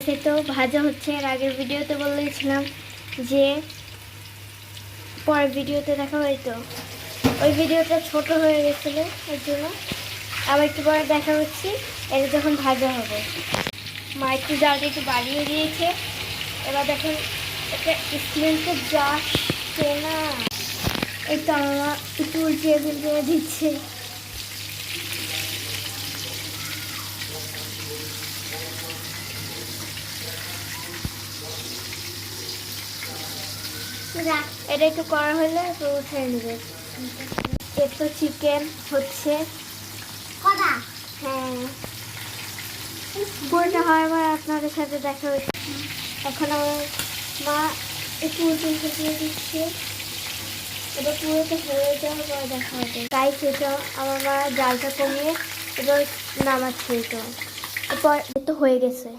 হয়েছে, তো ভাজা হচ্ছে। এর আগের ভিডিওতে বলেছিলাম যে পরের ভিডিওতে দেখা হয়তো, ওই ভিডিওটা ছোট হয়ে গেছিলো, ওই জন্য আবার একটু পরে দেখা হচ্ছে এটা যখন ভাজা হবে। মা একটু জালটা একটু বাড়িয়ে দিয়েছে। এবার দেখুন এটা স্মেলটা যা আসছে না, এই তো আমার একটু উল্টিয়ে দিয়ে দিচ্ছে। এটা একটু করা হলে তো উঠে নেবে। এর তো চিকেন হচ্ছে, হ্যাঁ পুরোটা হয় আমার আপনাদের সাথে দেখা হয়েছে। এখন আমার মা একটু উল্টে দিয়ে দিচ্ছে, এবার পুরোটা হয়ে যাওয়ার পর দেখা হবে। তাই সেটা আমার মা জালটা কমিয়ে এবার নামাচ্ছে। এটা এরপর তো হয়ে গেছে।